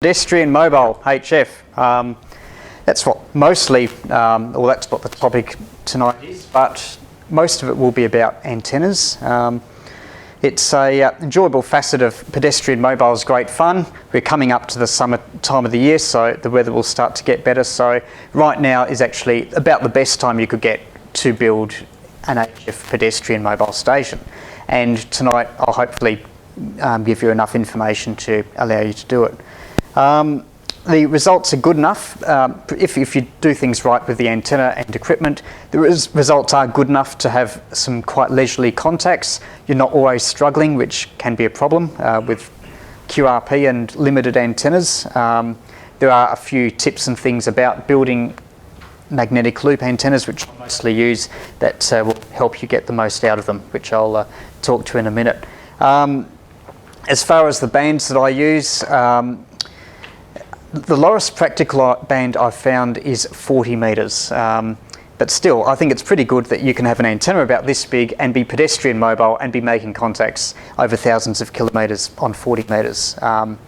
Pedestrian Mobile HF. That's what mostly, that's what the topic tonight is, but most of it will be about antennas. It's a enjoyable facet of pedestrian mobile is great fun. We're coming up to the summer time of the year, so the weather will start to get better. So right now is actually about the best time you could get to build an HF pedestrian mobile station. And tonight I'll hopefully give you enough information to allow you to do it. The results are good enough. If you do things right with the antenna and equipment, the results are good enough to have some quite leisurely contacts. You're not always struggling, which can be a problem with QRP and limited antennas. There are a few tips and things about building magnetic loop antennas, which I mostly use, that will help you get the most out of them, which I'll talk to in a minute. As far as the bands that I use, the lowest practical band I've found is 40 metres, but still I think it's pretty good that you can have an antenna about this big and be pedestrian mobile and be making contacts over thousands of kilometres on 40 metres. And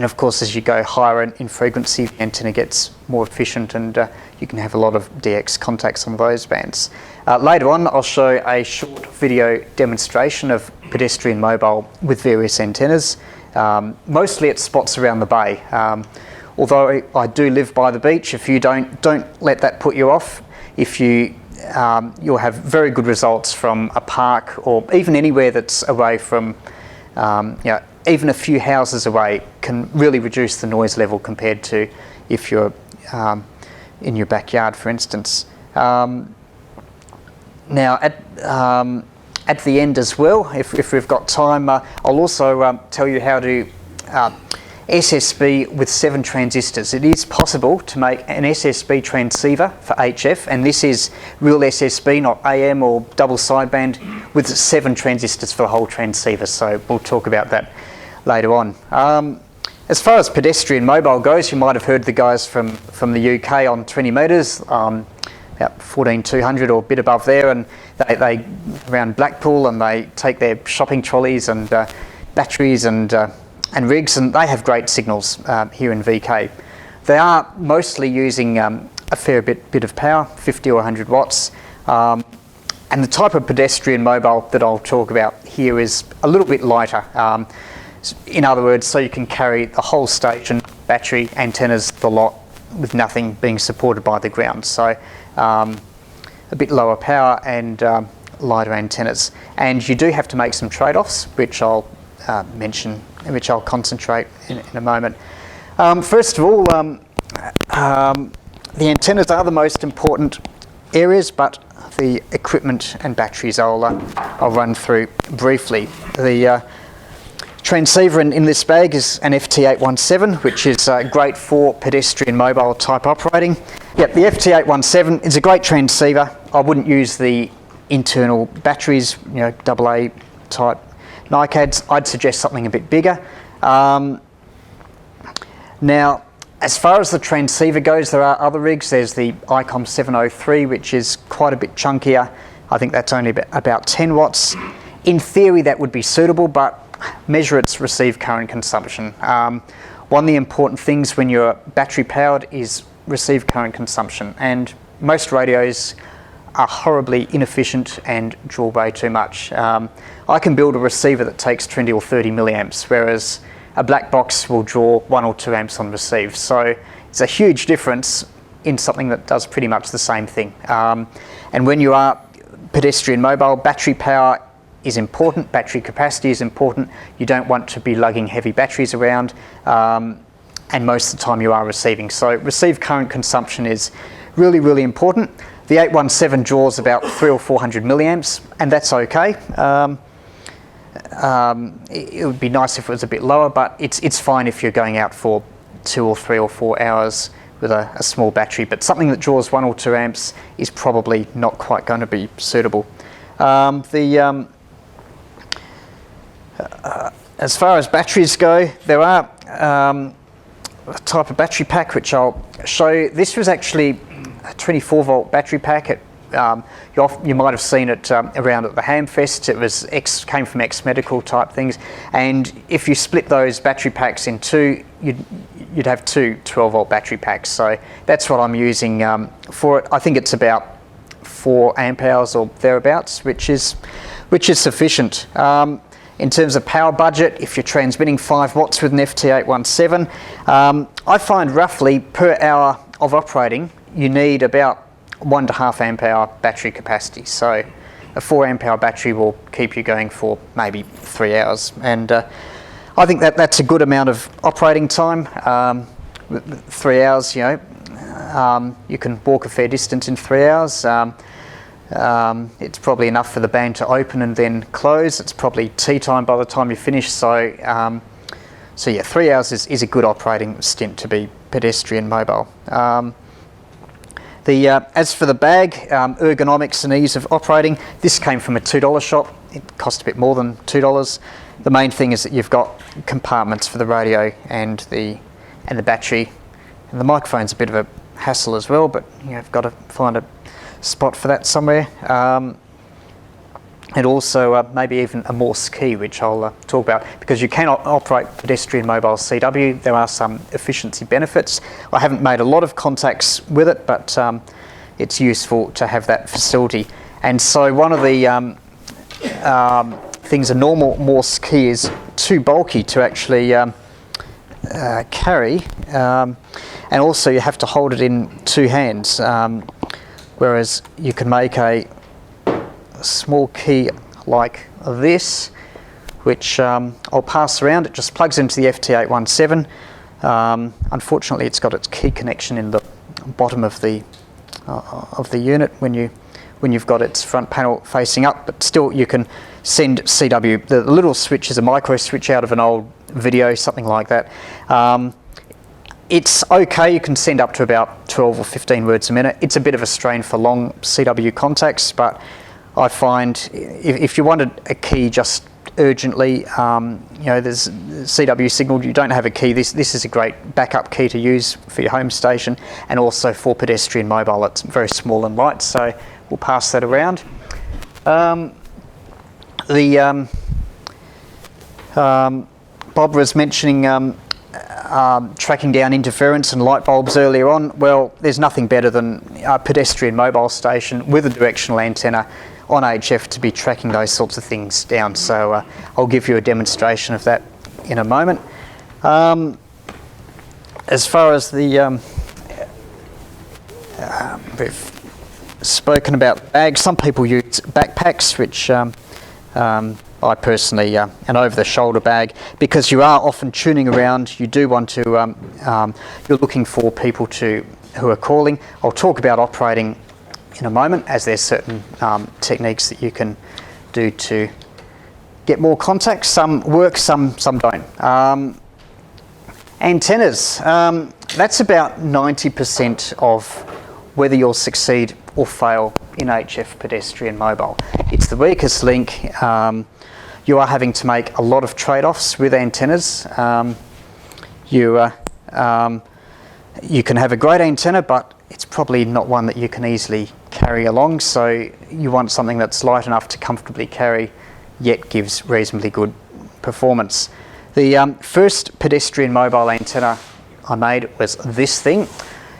of course, as you go higher in frequency, the antenna gets more efficient, and you can have a lot of DX contacts on those bands. Later on I'll show a short video demonstration of pedestrian mobile with various antennas. Mostly at spots around the bay. Although I do live by the beach, if you don't let that put you off. If you'll have very good results from a park or even anywhere that's away from, even a few houses away can really reduce the noise level compared to if you're in your backyard, for instance. Now at the end as well, if we've got time, I'll also tell you how to SSB with 7 transistors. It is possible to make an SSB transceiver for HF, and this is real SSB, not AM or double sideband, with 7 transistors for the whole transceiver. So we'll talk about that later on. As far as pedestrian mobile goes, you might have heard the guys from the UK on 20 metres. About 14,200 or a bit above there, and they around Blackpool, and they take their shopping trolleys and batteries and rigs, and they have great signals here in VK. They are mostly using a fair bit of power, 50 or 100 watts, and the type of pedestrian mobile that I'll talk about here is a little bit lighter. In other words, so you can carry the whole station, battery, antennas, the lot, with nothing being supported by the ground. So a bit lower power and lighter antennas. And you do have to make some trade-offs, which I'll mention, which I'll concentrate in a moment. First of all, the antennas are the most important areas, but the equipment and batteries I'll run through briefly. The transceiver in this bag is an FT817, which is great for pedestrian mobile type operating. Yep, the FT817 is a great transceiver. I wouldn't use the internal batteries, AA type NiCads. I'd suggest something a bit bigger. Now, as far as the transceiver goes, there are other rigs. There's the ICOM 703, which is quite a bit chunkier. I think that's only about 10 watts. In theory, that would be suitable, but measure its received current consumption. One of the important things when you're battery powered is received current consumption, and most radios are horribly inefficient and draw way too much. I can build a receiver that takes 20 or 30 milliamps, whereas a black box will draw 1 or 2 amps on receive. So it's a huge difference in something that does pretty much the same thing. And when you are pedestrian mobile, battery power is important, battery capacity is important. You don't want to be lugging heavy batteries around, and most of the time you are receiving. So received current consumption is really, really important. The 817 draws about 300 or 400 milliamps, and that's okay. It would be nice if it was a bit lower, but it's fine if you're going out for 2 or 3 or 4 hours with a small battery, but something that draws 1 or 2 amps is probably not quite going to be suitable. As far as batteries go, there are a type of battery pack which I'll show you. This was actually a 24 volt battery pack. It you might have seen it around at the Hamfest. It came from X-Medical type things, and if you split those battery packs in two, you'd have two 12-volt battery packs. So that's what I'm using for it. I think it's about 4 amp hours or thereabouts, which is sufficient. In terms of power budget, if you're transmitting 5 watts with an FT817, I find roughly per hour of operating, you need about 1.5 amp hour battery capacity. So a 4 amp hour battery will keep you going for maybe 3 hours. And I think that's a good amount of operating time. 3 hours, you know, you can walk a fair distance in 3 hours. It's probably enough for the band to open and then close. It's probably tea time by the time you finish. So, yeah, 3 hours is a good operating stint to be pedestrian mobile. As for the bag, ergonomics and ease of operating, this came from a $2 shop. It cost a bit more than $2. The main thing is that you've got compartments for the radio and the battery, and the microphone's a bit of a hassle as well, but you've got to find a spot for that somewhere. And also maybe even a Morse key, which I'll talk about, because you cannot operate pedestrian mobile CW. There are some efficiency benefits. I haven't made a lot of contacts with it, but it's useful to have that facility. And so one of the things, a normal Morse key is too bulky to actually carry, and also you have to hold it in 2 hands, whereas you can make a small key like this, which I'll pass around. It just plugs into the FT817. Unfortunately, it's got its key connection in the bottom of the unit when you've got its front panel facing up, but still you can send CW. The little switch is a micro switch out of an old video, something like that. It's okay, you can send up to about 12 or 15 words a minute. It's a bit of a strain for long CW contacts, but I find if you wanted a key just urgently, there's CW signal, you don't have a key, this is a great backup key to use for your home station, and also for pedestrian mobile. It's very small and light, so we'll pass that around. Bob was mentioning tracking down interference and light bulbs earlier on. Well, there's nothing better than a pedestrian mobile station with a directional antenna on HF to be tracking those sorts of things down. So I'll give you a demonstration of that in a moment. As far as the we've spoken about bags. Some people use backpacks, which I personally, an over-the-shoulder bag, because you are often tuning around. You do want to, you're looking for people who are calling. I'll talk about operating in a moment, as there's certain techniques that you can do to get more contacts. Some work, some don't. Antennas, that's about 90% of whether you'll succeed or fail in HF pedestrian mobile. It's the weakest link. You are having to make a lot of trade-offs with antennas. You can have a great antenna, but it's probably not one that you can easily carry along, so you want something that's light enough to comfortably carry, yet gives reasonably good performance. The first pedestrian mobile antenna I made was this thing.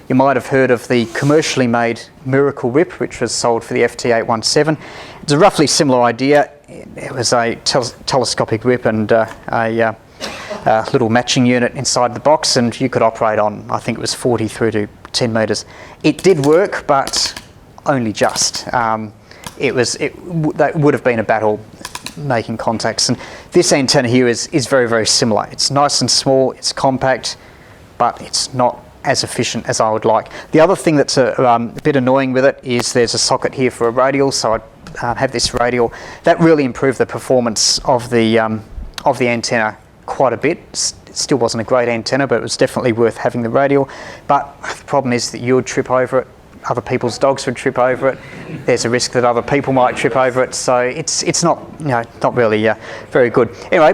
You might have heard of the commercially made Miracle Whip, which was sold for the FT817. It's a roughly similar idea. It was a telescopic whip and a little matching unit inside the box, and you could operate on, I think it was 40 through to 10 metres. It did work, but only just. That would have been a battle making contacts. And this antenna here is very, very similar. It's nice and small, it's compact, but it's not as efficient as I would like. The other thing that's a bit annoying with it is there's a socket here for a radial, so I have this radial. That really improved the performance of the antenna quite a bit. It still wasn't a great antenna, but it was definitely worth having the radial. But the problem is that you would trip over it, other people's dogs would trip over it. There's a risk that other people might trip over it, so it's not not really very good. Anyway,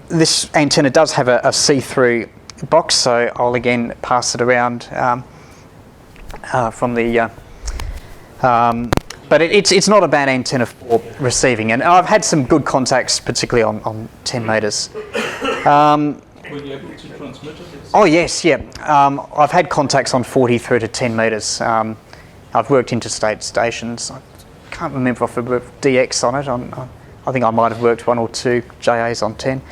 this antenna does have a see-through box, so I'll again pass it around from the but it's not a bad antenna for receiving, and I've had some good contacts, particularly on 10 metres. Were you able to transmit it? Oh yes, yeah. I've had contacts on 40 through to 10 metres. I've worked interstate stations. I can't remember if I worked DX on it. I think I might have worked 1 or 2 JAs on 10.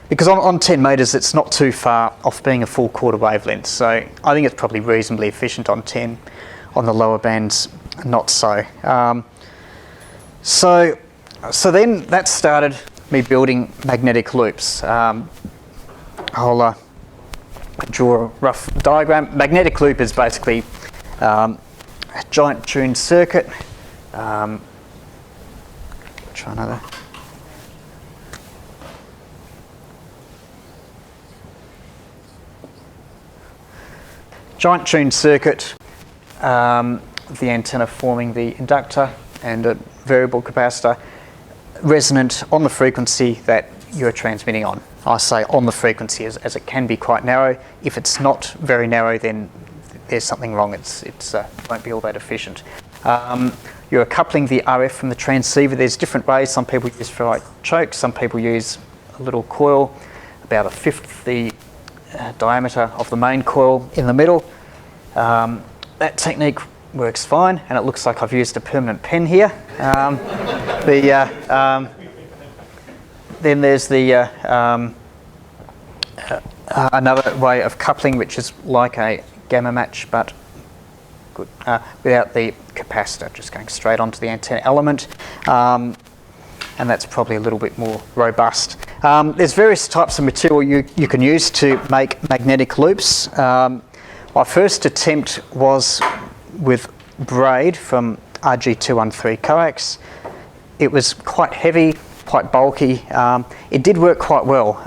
Because on 10 metres it's not too far off being a full quarter wavelength, so I think it's probably reasonably efficient on 10. On the lower bands, not so. So then that started me building magnetic loops. I'll draw a rough diagram. Magnetic loop is basically a giant tuned circuit. Try another. Giant tuned circuit, the antenna forming the inductor and a variable capacitor, resonant on the frequency that you're transmitting on. I say on the frequency as it can be quite narrow. If it's not very narrow, then there's something wrong. It won't be all that efficient. You're coupling the RF from the transceiver. There's different ways. Some people use ferrite choke. Some people use a little coil, about 1/5 the diameter of the main coil in the middle. That technique works fine, and it looks like I've used a permanent pen here. Then there's the another way of coupling, which is like a gamma match, but good, without the capacitor, just going straight onto the antenna element, and that's probably a little bit more robust. There's various types of material you can use to make magnetic loops. My first attempt was with braid from RG213 coax. It was quite heavy, quite bulky. It did work quite well.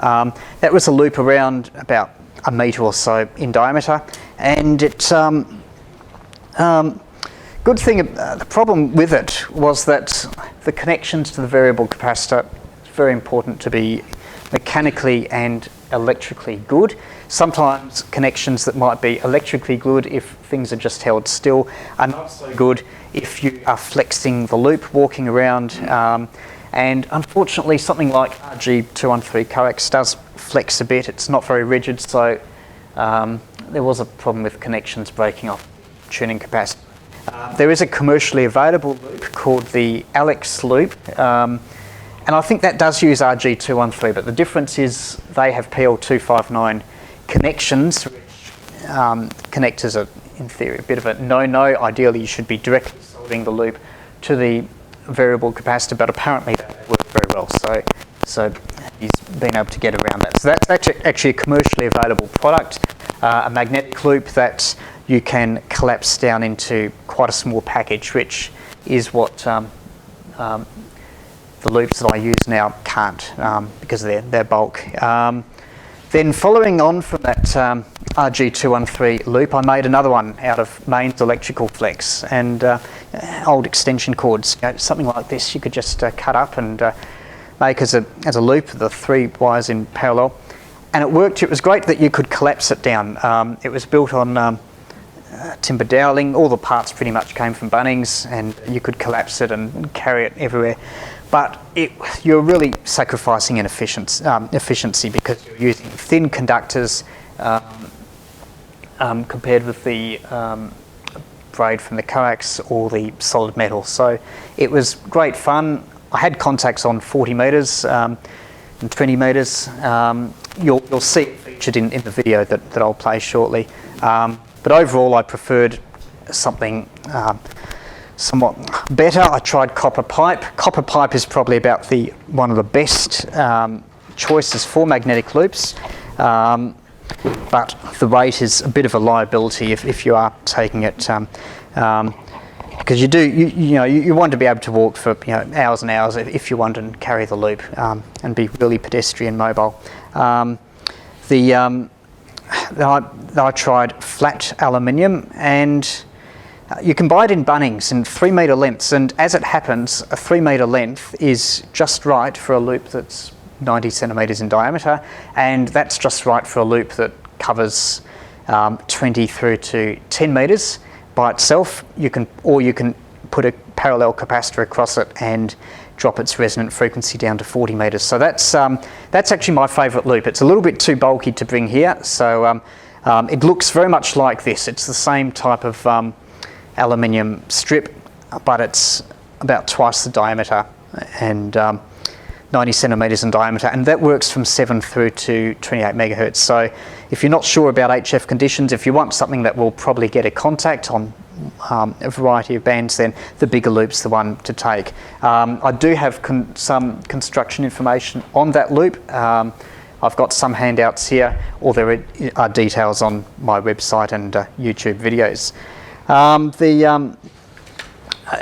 That was a loop around about 1 metre or so in diameter, and it good thing, the problem with it was that the connections to the variable capacitor, it's very important to be mechanically and electrically good. Sometimes connections that might be electrically good if things are just held still are not so good if you are flexing the loop, walking around, and unfortunately something like RG213 coax does flex a bit. It's not very rigid, so there was a problem with connections breaking off tuning capacity. There is a commercially available loop called the Alex loop, and I think that does use RG213, but the difference is they have PL259 connections, which connectors are in theory a bit of a no-no. Ideally you should be directly soldering the loop to the variable capacitor, but apparently that works very well, so he's been able to get around that. So that's actually a commercially available product, a magnetic loop that you can collapse down into quite a small package, which is what the loops that I use now can't, because they're bulk. Then following on from that RG213 loop, I made another one out of mains electrical flex and old extension cords. You know, something like this you could just cut up and make as a loop, the 3 wires in parallel. And it worked. It was great that you could collapse it down. It was built on timber doweling. All the parts pretty much came from Bunnings, and you could collapse it and carry it everywhere. But you're really sacrificing in efficiency because you're using thin conductors compared with the braid from the coax or the solid metal. So it was great fun. I had contacts on 40 metres and 20 metres. You'll see it featured in the video that I'll play shortly. But overall I preferred something somewhat better. I tried copper pipe. Copper pipe is probably about one of the best choices for magnetic loops, but the weight is a bit of a liability if you are taking it, because you want to be able to walk for hours and hours if you want and carry the loop and be really pedestrian mobile. I tried flat aluminium, and you can buy it in Bunnings in 3 metre lengths, and as it happens, a 3 metre length is just right for a loop that's 90 centimetres in diameter, and that's just right for a loop that covers 20 through to 10 metres by itself. You can put a parallel capacitor across it and drop its resonant frequency down to 40 metres. So that's actually my favourite loop. It's a little bit too bulky to bring here, so it looks very much like this. It's the same type of aluminium strip, but it's about twice the diameter and 90 centimetres in diameter, and that works from 7 through to 28 megahertz. So if you're not sure about HF conditions, if you want something that will probably get a contact on a variety of bands, then the bigger loop's the one to take. I do have some construction information on that loop. I've got some handouts here, or there are details on my website and YouTube videos.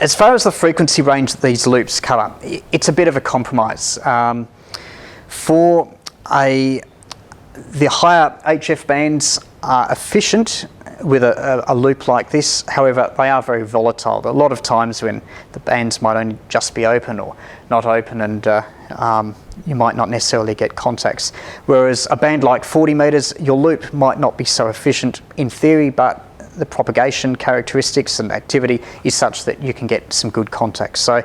As far as the frequency range that these loops cover, it's a bit of a compromise. For the higher HF bands are efficient with a loop like this. However, they are very volatile. There are a lot of times when the bands might only just be open or not open, and you might not necessarily get contacts. Whereas a band like 40 metres, your loop might not be so efficient in theory, but the propagation characteristics and activity is such that you can get some good contacts. So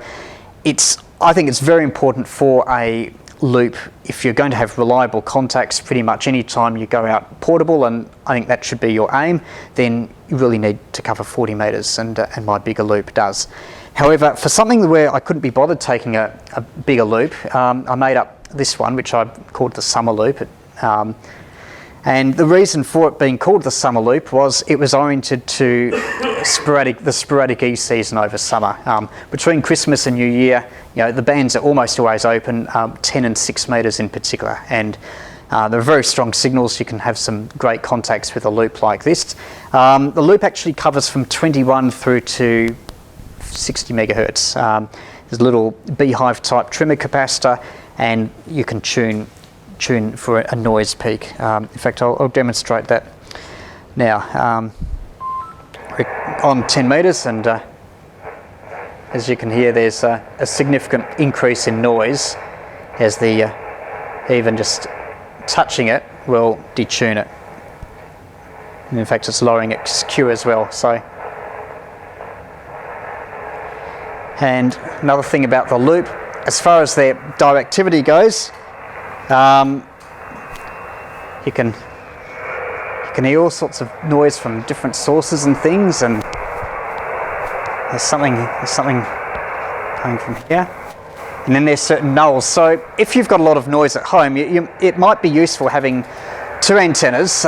I think it's very important for a loop, if you're going to have reliable contacts pretty much any time you go out portable, and I think that should be your aim, then you really need to cover 40 metres, and my bigger loop does. However, for something where I couldn't be bothered taking a bigger loop, I made up this one, which I called the summer loop. And the reason for it being called the summer loop was it was oriented to the sporadic E season over summer. Between Christmas and New Year, the bands are almost always open, 10 and 6 metres in particular, and there are very strong signals. You can have some great contacts with a loop like this. The loop actually covers from 21 through to 60 megahertz. There's a little beehive type trimmer capacitor, and you can tune for a noise peak. In fact, I'll demonstrate that now. We're on 10 metres, and as you can hear, there's a significant increase in noise as even just touching it will detune it. And in fact, it's lowering its Q as well. So, and another thing about the loop, as far as their directivity goes, you can hear all sorts of noise from different sources and things, and there's something coming from here, and then there's certain nulls. So if you've got a lot of noise at home, it might be useful having two antennas,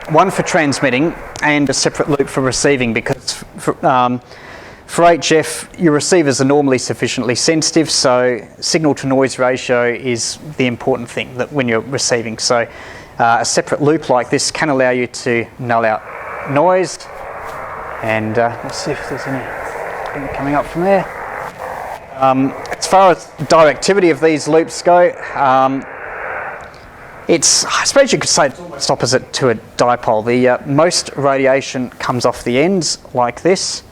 one for transmitting and a separate loop for receiving, because for HF, your receivers are normally sufficiently sensitive, so signal to noise ratio is the important thing that when you're receiving. So a separate loop like this can allow you to null out noise. And let's see if there's anything coming up from there. As far as directivity of these loops go, I suppose you could say it's almost opposite to a dipole. The most radiation comes off the ends like this.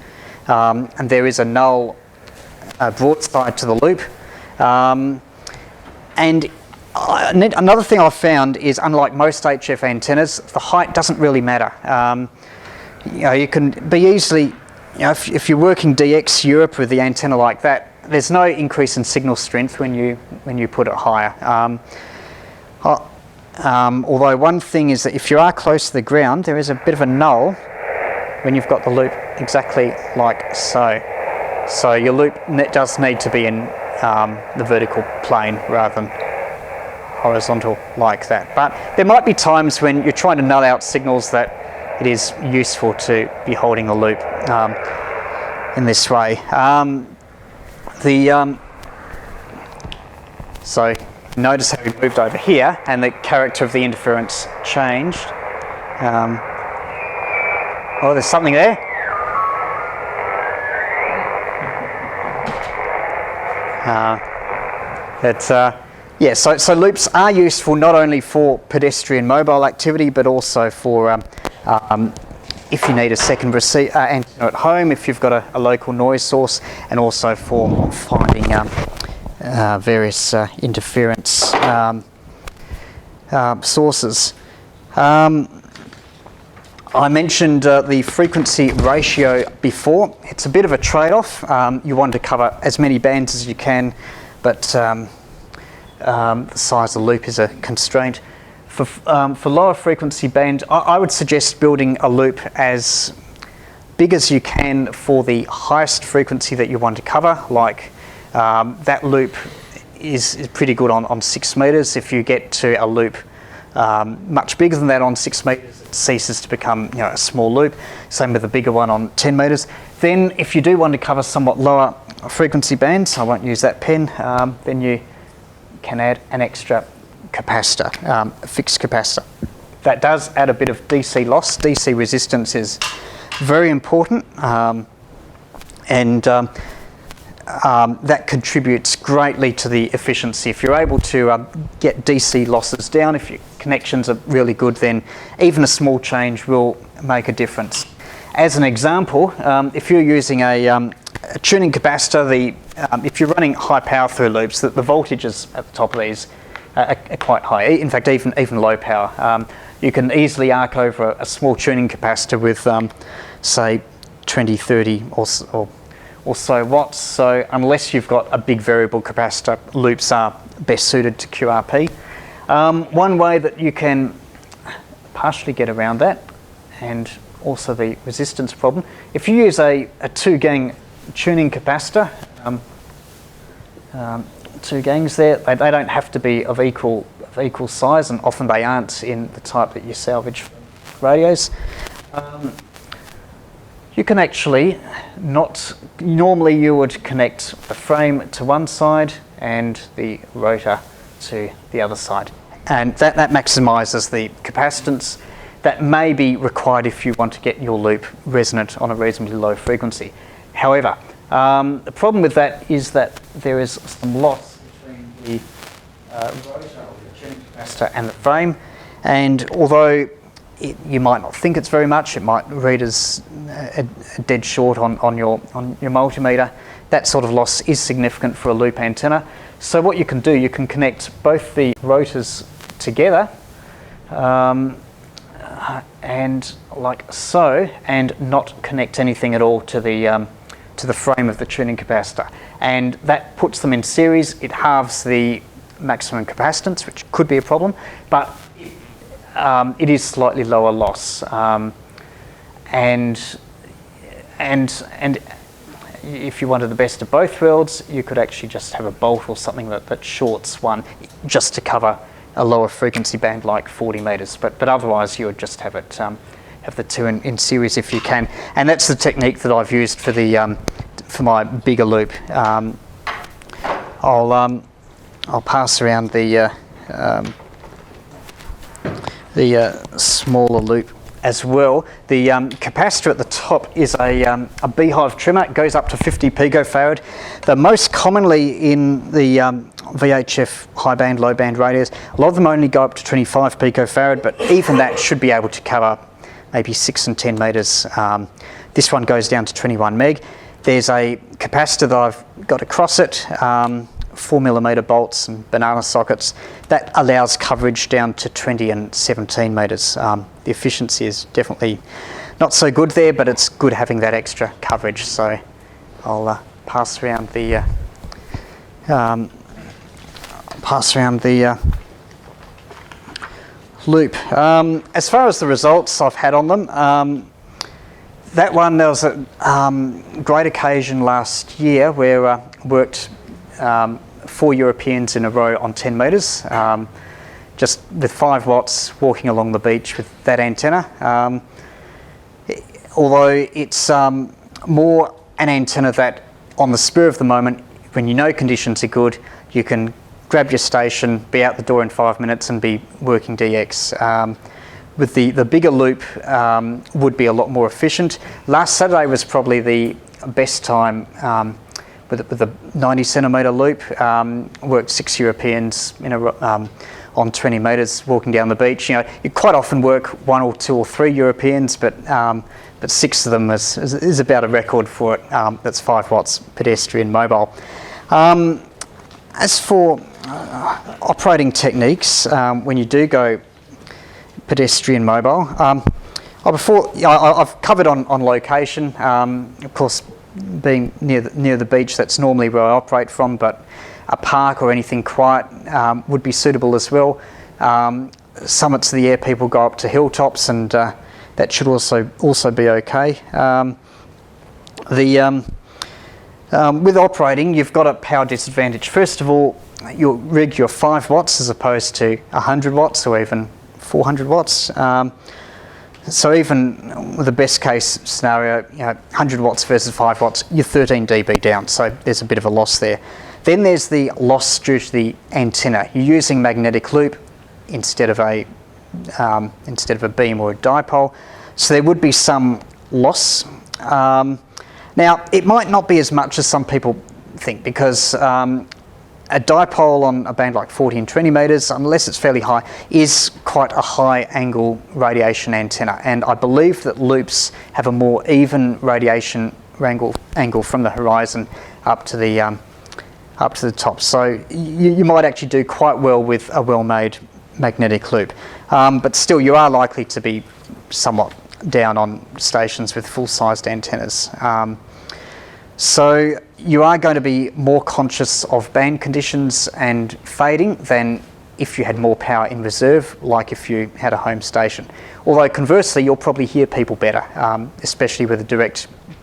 And there is a null broadside to the loop. And another thing I've found is, unlike most HF antennas, the height doesn't really matter. You can be easily, if you're working DX Europe with the antenna like that, there's no increase in signal strength when you put it higher. Although one thing is that if you are close to the ground, there is a bit of a null when you've got the loop exactly like so. So your loop does need to be in the vertical plane rather than horizontal like that. But there might be times when you're trying to null out signals that it is useful to be holding the loop in this way. So notice how we moved over here and the character of the interference changed. Oh, there's something there. So loops are useful not only for pedestrian mobile activity, but also for if you need a second antenna at home, if you've got a local noise source, and also for finding various interference I mentioned the frequency ratio before. It's a bit of a trade-off. You want to cover as many bands as you can, but the size of the loop is a constraint. For lower frequency band, I would suggest building a loop as big as you can for the highest frequency that you want to cover. Like that loop is pretty good on 6 meters. If you get to a loop much bigger than that on 6 meters, it ceases to become a small loop. Same with the bigger one on 10 meters. Then if you do want to cover somewhat lower frequency bands, I won't use that pen, then you can add an extra capacitor, a fixed capacitor. That does add a bit of DC loss. DC resistance is very important, and that contributes greatly to the efficiency. If you're able to get DC losses down, if your connections are really good, then even a small change will make a difference. As an example, if you're using a tuning capacitor, if you're running high power through loops, the voltages at the top of these are quite high. In fact, even low power. You can easily arc over a small tuning capacitor with, say, 20, 30 or so watts. So unless you've got a big variable capacitor, loops are best suited to QRP. One way that you can partially get around that, and also the resistance problem, if you use a 2-gang tuning capacitor, 2 gangs there, they don't have to be of equal size, and often they aren't in the type that you salvage from radios. You can actually normally you would connect the frame to one side and the rotor to the other side, and that maximises the capacitance. That may be required if you want to get your loop resonant on a reasonably low frequency. However, the problem with that is that there is some loss between the rotor or the tuning capacitor and the frame, and although you might not think it's very much, it might read as a dead short on your multimeter. That sort of loss is significant for a loop antenna. So what you can do, you can connect both the rotors together, and like so, and not connect anything at all to the frame of the tuning capacitor, and that puts them in series. It halves the maximum capacitance, which could be a problem, but it is slightly lower loss, and if you wanted the best of both worlds, you could actually just have a bolt or something that shorts one just to cover a lower frequency band like 40 meters, but otherwise you would just have it have the two in series if you can, and that's the technique that I've used for the for my bigger loop. I'll pass around the smaller loop as well. The capacitor at the top is a beehive trimmer. It goes up to 50 picofarad. The most commonly in the VHF high band, low band radios, a lot of them only go up to 25 picofarad, but even that should be able to cover maybe 6 and 10 meters. This one goes down to 21 meg. There's a capacitor that I've got across it, 4mm bolts and banana sockets. That allows coverage down to 20 and 17 meters. The efficiency is definitely not so good there, but it's good having that extra coverage. So I'll pass around the loop. As far as the results I've had on them, that one, there was a great occasion last year where I worked 4 Europeans in a row on 10 metres, just with 5 watts walking along the beach with that antenna. Although it's more an antenna that on the spur of the moment, when you know conditions are good, you can grab your station, be out the door in 5 minutes and be working DX. With the bigger loop would be a lot more efficient. Last Saturday was probably the best time with a 90 centimetre loop. Worked 6 Europeans in on 20 metres walking down the beach. You know, you quite often work 1 or 2 or 3 Europeans, but 6 of them is about a record for it. That's 5 watts pedestrian mobile. As for operating techniques, when you do go pedestrian mobile, I've covered on location. Of course, being near the beach, that's normally where I operate from, but a park or anything quiet would be suitable as well. Summits of the air, people go up to hilltops, and that should also be okay. With operating, you've got a power disadvantage. First of all, you'll rig your 5 watts as opposed to 100 watts or even 400 watts. So even with the best case scenario, 100 watts versus 5 watts, you're 13 dB down, so there's a bit of a loss there. Then there's the loss due to the antenna. You're using magnetic loop instead of a beam or a dipole, so there would be some loss. Now, it might not be as much as some people think, because a dipole on a band like 40 and 20 metres, unless it's fairly high, is quite a high angle radiation antenna, and I believe that loops have a more even radiation angle from the horizon up to the top. So you might actually do quite well with a well-made magnetic loop, but still you are likely to be somewhat down on stations with full-sized antennas. So you are going to be more conscious of band conditions and fading than if you had more power in reserve, like if you had a home station. Although conversely, you'll probably hear people better, especially with a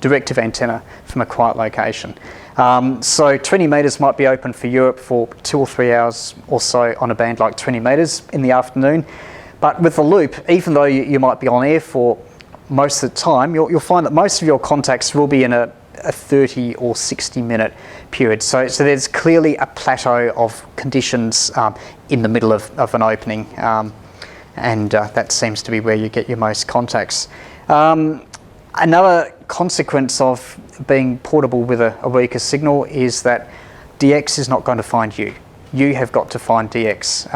directive antenna from a quiet location. So 20 metres might be open for Europe for 2 or 3 hours or so on a band like 20 metres in the afternoon. But with the loop, even though you might be on air for most of the time, you'll find that most of your contacts will be in a 30 or 60 minute period. So there's clearly a plateau of conditions in the middle of an opening, and that seems to be where you get your most contacts. Another consequence of being portable with a weaker signal is that DX is not going to find you. You have got to find DX.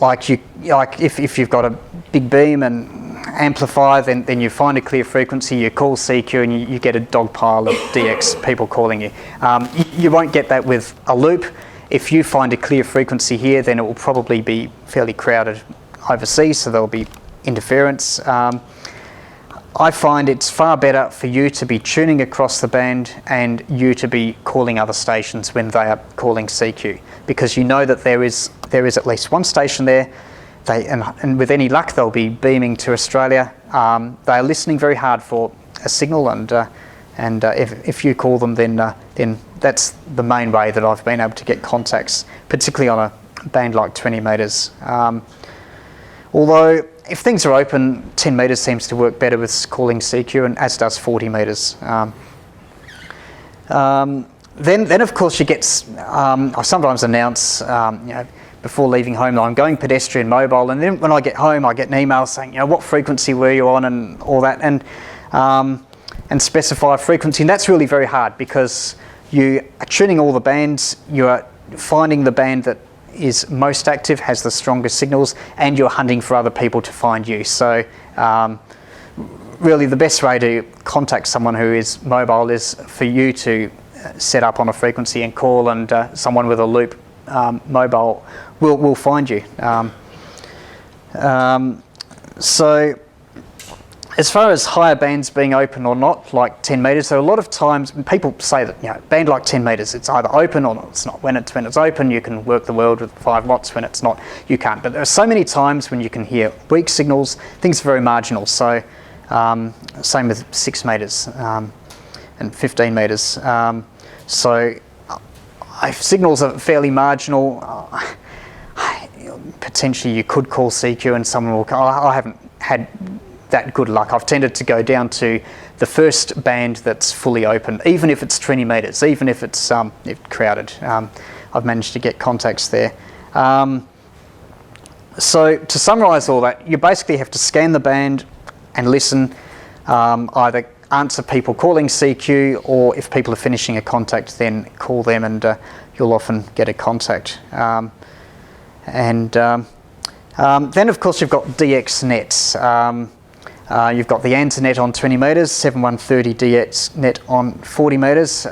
Like if you've got a big beam and amplifier, then you find a clear frequency, you call CQ, and you get a dog pile of DX people calling you. You won't get that with a loop. If you find a clear frequency here, then it will probably be fairly crowded overseas, so there'll be interference. I find it's far better for you to be tuning across the band and you to be calling other stations when they are calling CQ, because you know that there is at least one station there. And with any luck, they'll be beaming to Australia. They are listening very hard for a signal, and if you call them, then that's the main way that I've been able to get contacts, particularly on a band like 20 metres. Although if things are open, 10 metres seems to work better with calling CQ, and as does 40 metres. Then of course you get, I sometimes announce, before leaving home that I'm going pedestrian mobile, and then when I get home I get an email saying, what frequency were you on and all that, and specify a frequency, and that's really very hard because you are tuning all the bands, you are finding the band that is most active, has the strongest signals, and you're hunting for other people to find you. So really the best way to contact someone who is mobile is for you to set up on a frequency and call, and someone with a loop mobile will find you. So as far as higher bands being open or not, like 10 metres, so a lot of times people say that band like 10 metres, it's either open or it's not. When it's open, you can work the world with 5 watts. When it's not, you can't. But there are so many times when you can hear weak signals. Things are very marginal. So same with 6 metres and 15 metres. So if signals are fairly marginal, potentially you could call CQ and someone will call. I haven't had that good luck. I've tended to go down to the first band that's fully open, even if it's 20 metres, even if it's crowded. I've managed to get contacts there. So to summarise all that, you basically have to scan the band and listen, either answer people calling CQ, or if people are finishing a contact, then call them, and you'll often get a contact. Then of course you've got DX nets. You've got the ANZANET on 20 metres, 7130 DX net on 40 metres.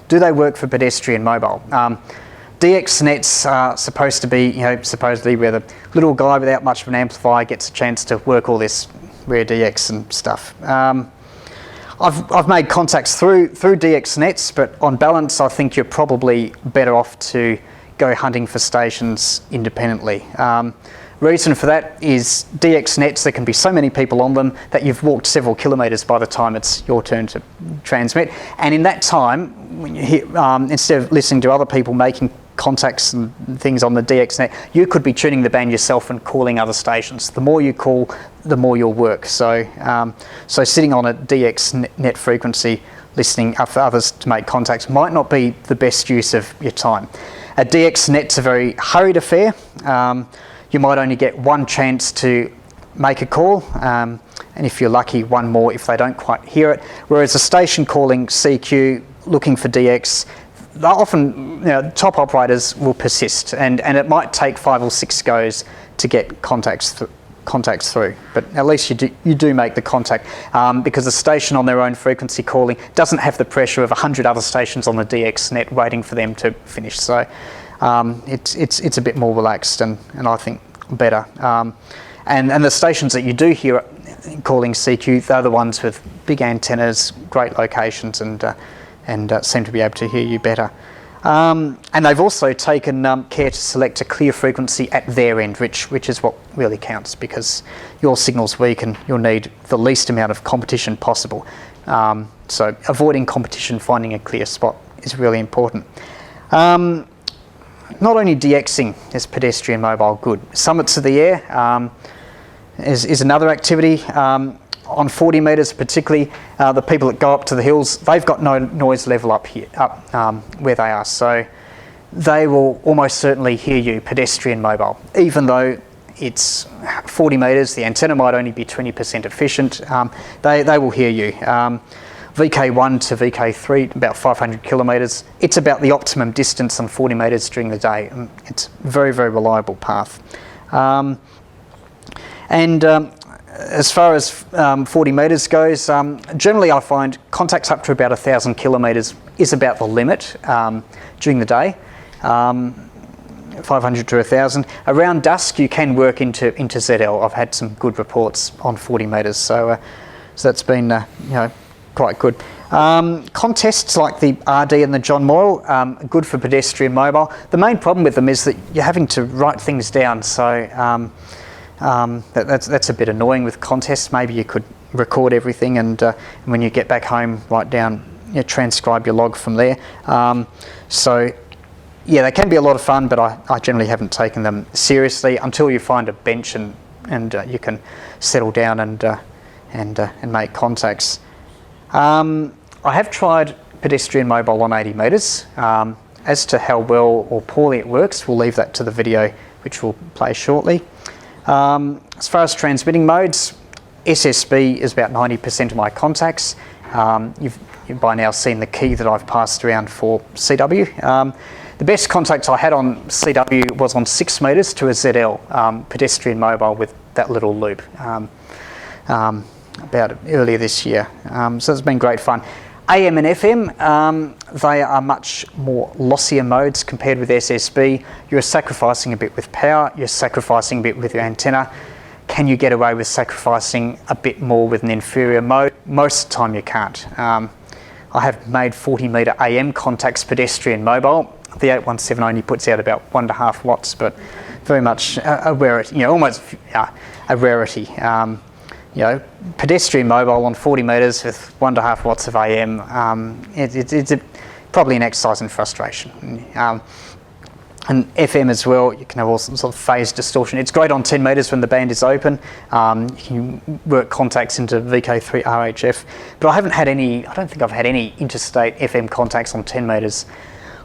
Do they work for pedestrian mobile? DX nets are supposed to be, supposedly where the little guy without much of an amplifier gets a chance to work all this rare DX and stuff. I've made contacts through DX nets, but on balance, I think you're probably better off to go hunting for stations independently. Reason for that is DX nets, there can be so many people on them that you've walked several kilometres by the time it's your turn to transmit. And in that time, when you hear, instead of listening to other people making contacts and things on the DX net, you could be tuning the band yourself and calling other stations. The more you call, the more you'll work. So, so sitting on a DX net frequency, listening for others to make contacts might not be the best use of your time. A DX net's a very hurried affair. You might only get one chance to make a call, and if you're lucky, one more if they don't quite hear it. Whereas a station calling CQ, looking for DX, often top operators will persist, and it might take 5 or 6 goes to get contacts through. But at least you do make the contact, because a station on their own frequency calling doesn't have the pressure of 100 other stations on the DX net waiting for them to finish. So it's a bit more relaxed and I think better. And the stations that you do hear calling CQ, they're the ones with big antennas, great locations, and seem to be able to hear you better. And they've also taken care to select a clear frequency at their end, which is what really counts, because your signal's weak and you'll need the least amount of competition possible. So avoiding competition, finding a clear spot is really important. Not only DXing is pedestrian mobile good. Summits of the air is another activity. On 40 metres particularly, the people that go up to the hills, they've got no noise level up where they are, so they will almost certainly hear you pedestrian mobile. Even though it's 40 metres, the antenna might only be 20% efficient, they will hear you. VK1 to VK3, about 500 kilometres. It's about the optimum distance on 40 metres during the day. It's a very, very reliable path. As far as 40 metres goes, generally I find contacts up to about 1,000 kilometres is about the limit during the day. 500 to 1,000. Around dusk you can work into ZL. I've had some good reports on 40 metres, so that's been quite good. Contests like the RD and the John Moyle, good for pedestrian mobile. The main problem with them is that you're having to write things down, so that's a bit annoying with contests. Maybe you could record everything and when you get back home, write down, transcribe your log from there. So yeah, they can be a lot of fun, but I generally haven't taken them seriously until you find a bench and you can settle down and make contacts. I have tried pedestrian mobile on 80 metres. As to how well or poorly it works, we'll leave that to the video, which we'll play shortly. As far as transmitting modes, SSB is about 90% of my contacts. You've by now seen the key that I've passed around for CW. The best contacts I had on CW was on 6 metres to a ZL, pedestrian mobile with that little loop, about earlier this year. So it's been great fun. AM and FM, they are much more lossier modes compared with SSB. You're sacrificing a bit with power, you're sacrificing a bit with your antenna. Can you get away with sacrificing a bit more with an inferior mode? Most of the time you can't. I have made 40 metre AM contacts pedestrian mobile. The 817 only puts out about 1.5 watts, but very much a rarity, almost a rarity. Pedestrian mobile on 40 metres with 1.5 watts of AM, it's probably an exercise in frustration. And FM as well, you can have all sorts of phase distortion. It's great on 10 metres when the band is open. You can work contacts into VK3 RHF, but I don't think I've had any interstate FM contacts on 10 metres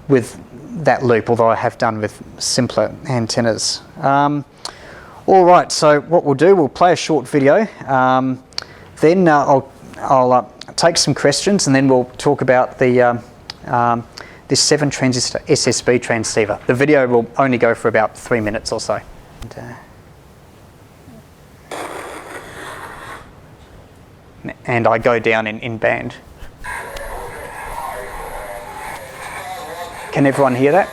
with that loop, although I have done with simpler antennas. All right, so what we'll do, we'll play a short video. Then I'll take some questions, and then we'll talk about the this 7 transistor SSB transceiver. The video will only go for about 3 minutes or so. And I go down in band. Can everyone hear that?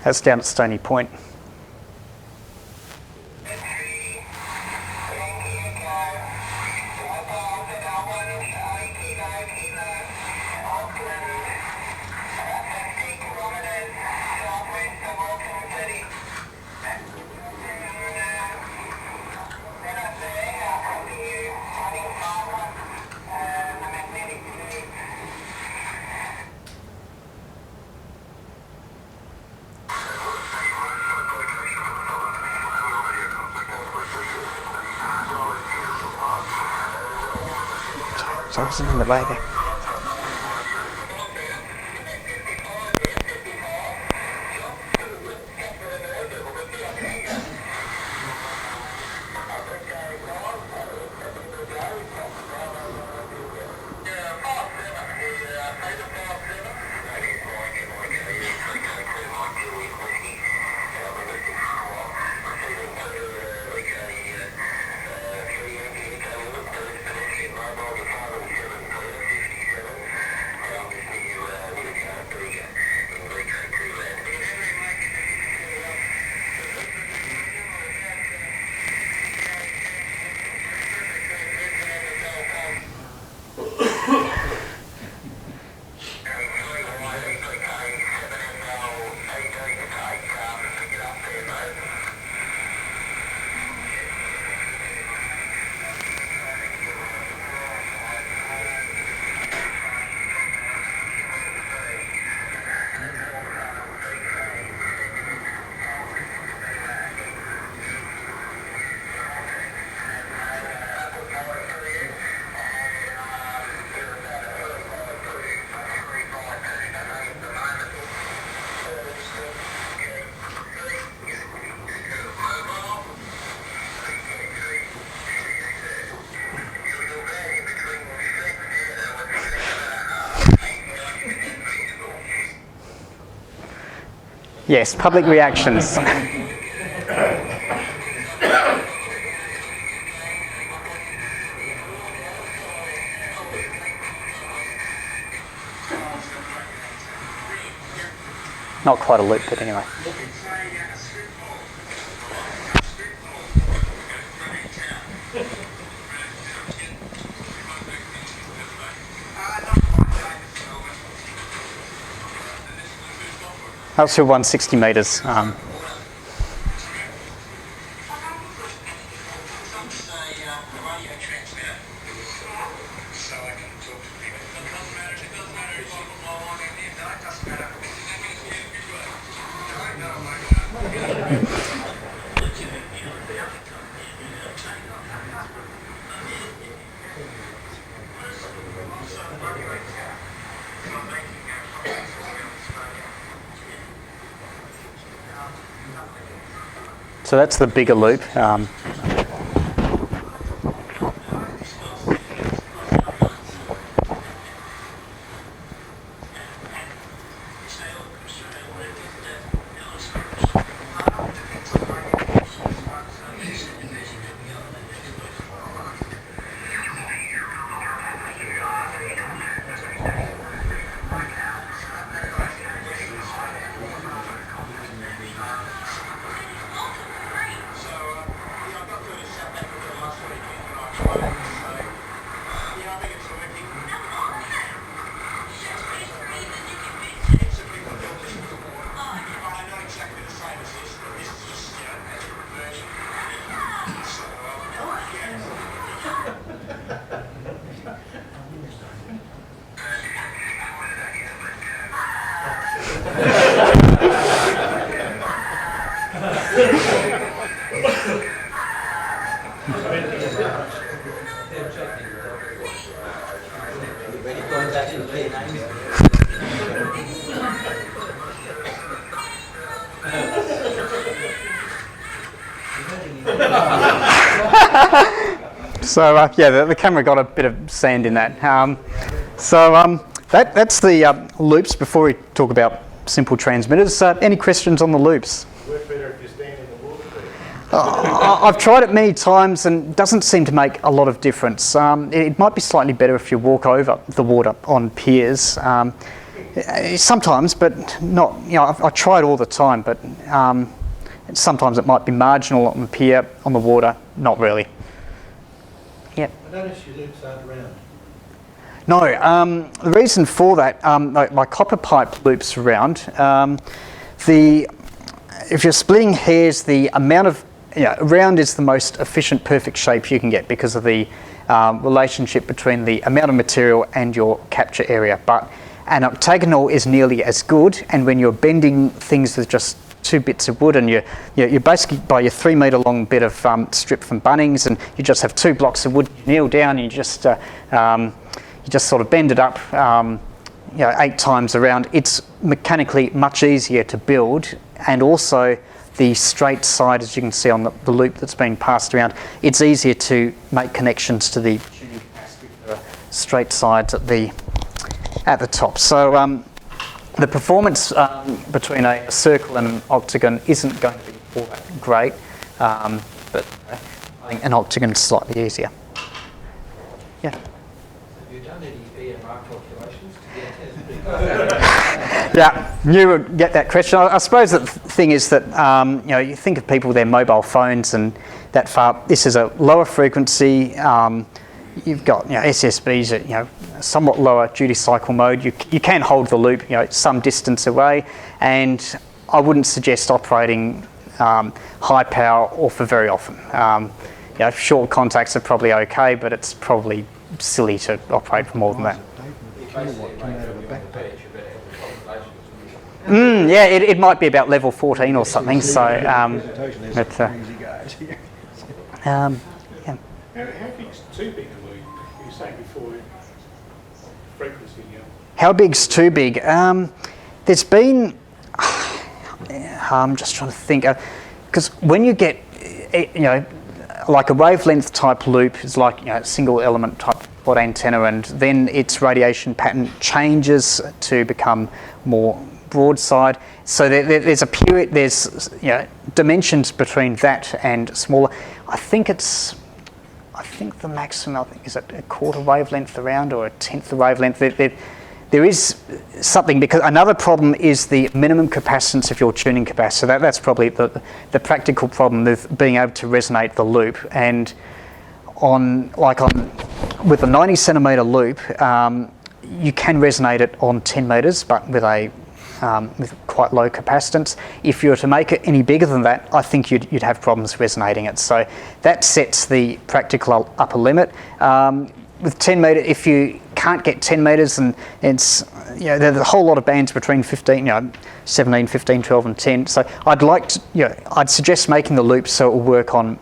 That's down at Stony Point. So I wasn't in the way there. Yes, public reactions. Not quite a loop, but anyway. Up to 160 metres. So that's the bigger loop. So yeah, the camera got a bit of sand in that. That's the loops. Before we talk about simple transmitters, any questions on the loops? Work better if you stand in the water. I've tried it many times and it doesn't seem to make a lot of difference. It might be slightly better if you walk over the water on piers. Sometimes, but not, I try it all the time, but sometimes it might be marginal on the pier, on the water, not really. Yep. I noticed your loops aren't round. No, the reason for that, my copper pipe loops round. If you're splitting hairs, the amount of round is the most efficient, perfect shape you can get because of the relationship between the amount of material and your capture area. But an octagonal is nearly as good, and when you're bending things with just 2 bits of wood, and you basically buy your 3 metre long bit of strip from Bunnings, and you just have 2 blocks of wood, you kneel down, and you just sort of bend it up 8 times around. It's mechanically much easier to build, and also the straight side, as you can see on the loop that's being passed around, it's easier to make connections to the tuning capacity for the straight sides at the top. So the performance between a circle and an octagon isn't going to be all that great, but I think an octagon is slightly easier. Yeah. Have you done any EMR calculations to get Yeah, you would get that question. I suppose the thing is that you think of people with their mobile phones and that far. This is a lower frequency. You've got SSBs at somewhat lower duty cycle mode. You can hold the loop some distance away, and I wouldn't suggest operating high power or for very often. Short contacts are probably okay, but it's probably silly to operate for more than that. Yeah, it might be about level 14 or something. So, How big's too big a loop? You were saying before, frequency. How big's too big? There's been. I'm just trying to think, because when you get, like a wavelength type loop is like single element type quad antenna, and then its radiation pattern changes to become more broadside. So there's a period. There's dimensions between that and smaller. I think the maximum is a quarter wavelength around or a tenth of wavelength. There is something, because another problem is the minimum capacitance of your tuning capacitor. So that's probably the practical problem with being able to resonate the loop. And with a 90 centimetre loop, you can resonate it on 10 metres, but with quite low capacitance. If you were to make it any bigger than that, I think you'd have problems resonating it. So that sets the practical upper limit. With 10 metre, if you can't get 10 metres, and it's there's a whole lot of bands between 17, 15, 12, and 10. So I'd suggest making the loop so it will work on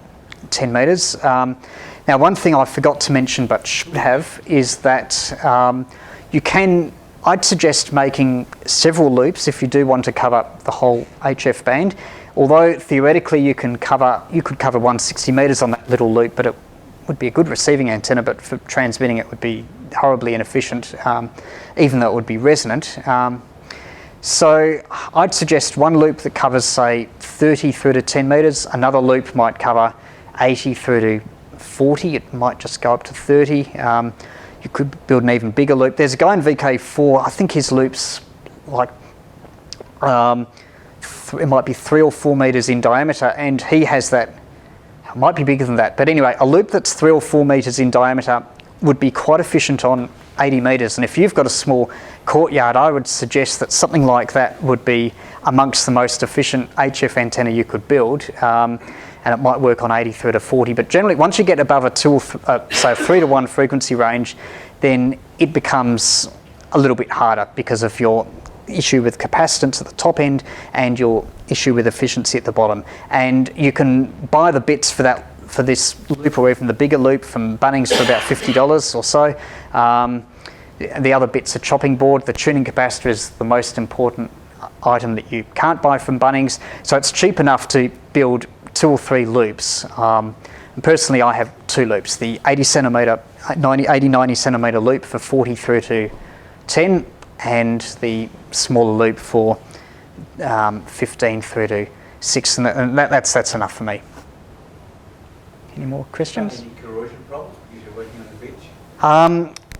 10 metres. Now, one thing I forgot to mention but should have is that I'd suggest making several loops if you do want to cover the whole HF band. Although theoretically you could cover 160 metres on that little loop, but it would be a good receiving antenna, but for transmitting it would be horribly inefficient, even though it would be resonant. So I'd suggest one loop that covers, say, 30 through to 10 metres. Another loop might cover 80 through to 40. It might just go up to 30. You could build an even bigger loop. There's a guy in VK4, I think his loop's like, it might be 3 or 4 metres in diameter, and he has that, it might be bigger than that. But anyway, a loop that's 3 or 4 metres in diameter would be quite efficient on 80 metres. And if you've got a small courtyard, I would suggest that something like that would be amongst the most efficient HF antenna you could build. And it might work on 80 through to 40. But generally, once you get above a 3 to 1 frequency range, then it becomes a little bit harder because of your issue with capacitance at the top end and your issue with efficiency at the bottom. And you can buy the bits for this loop, or even the bigger loop, from Bunnings for about $50 or so. The other bit's a chopping board. The tuning capacitor is the most important item that you can't buy from Bunnings. So it's cheap enough to build 2 or 3 loops. And personally, I have 2 loops: the 80 centimetre, 90 centimetre loop for 40 through to 10, and the smaller loop for 15 through to 6, and that's enough for me. Any more questions? Any corrosion problems because you're working on the beach?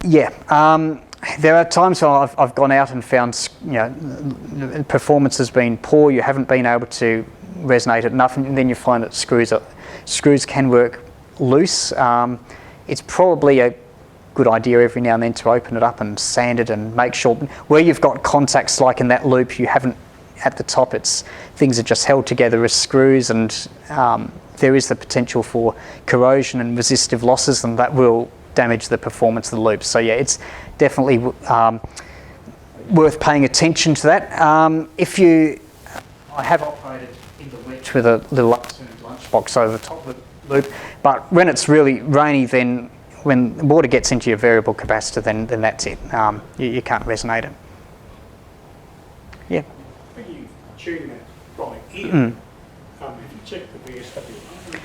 Yeah. There are times where I've gone out and found, performance has been poor. You haven't been able to resonate it enough, and then you find that screws can work loose. It's probably a good idea every now and then to open it up and sand it and make sure where you've got contacts, like in that loop, you haven't at the top. Things are just held together as screws, and there is the potential for corrosion and resistive losses, and that will damage the performance of the loop. So yeah, it's definitely worth paying attention to that. I have operated in the wet with a little upturned lunchbox over the top of the loop, but when it's really rainy, then when water gets into your variable capacitor, then that's it. You can't resonate it. Yeah. When you tune that by ear, have you checked the VSW?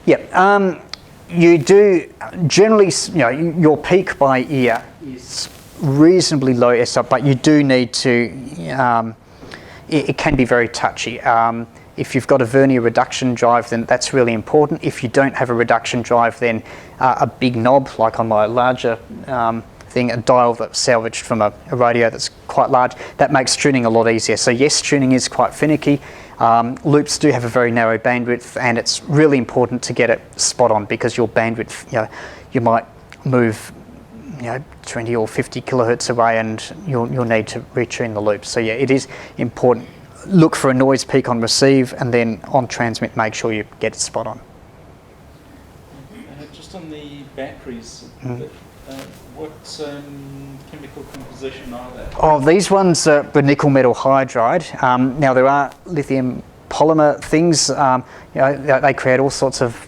Yeah. You do generally, your peak by ear is reasonably low SR, but you do need to. It can be very touchy. If you've got a vernier reduction drive, then that's really important. If you don't have a reduction drive, then a big knob, like on my larger thing, a dial that's salvaged from a radio that's quite large, that makes tuning a lot easier. So yes, tuning is quite finicky. Loops do have a very narrow bandwidth, and it's really important to get it spot on, because your bandwidth, you might move 20 or 50 kilohertz away, and you'll need to retune the loop. So yeah, it is important. Look for a noise peak on receive, and then on transmit, make sure you get it spot on. Just on the batteries, what chemical composition are they? Oh, these ones are the nickel metal hydride. Now there are lithium polymer things. They create all sorts of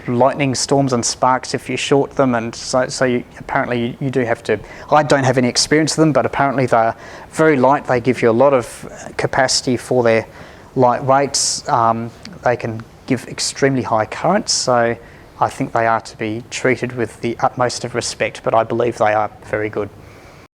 lightning storms and sparks if you short them, and so apparently you do have to. I don't have any experience with them, but apparently they're very light. They give you a lot of capacity for their light weights. They can give extremely high currents, so I think they are to be treated with the utmost of respect, but I believe they are very good.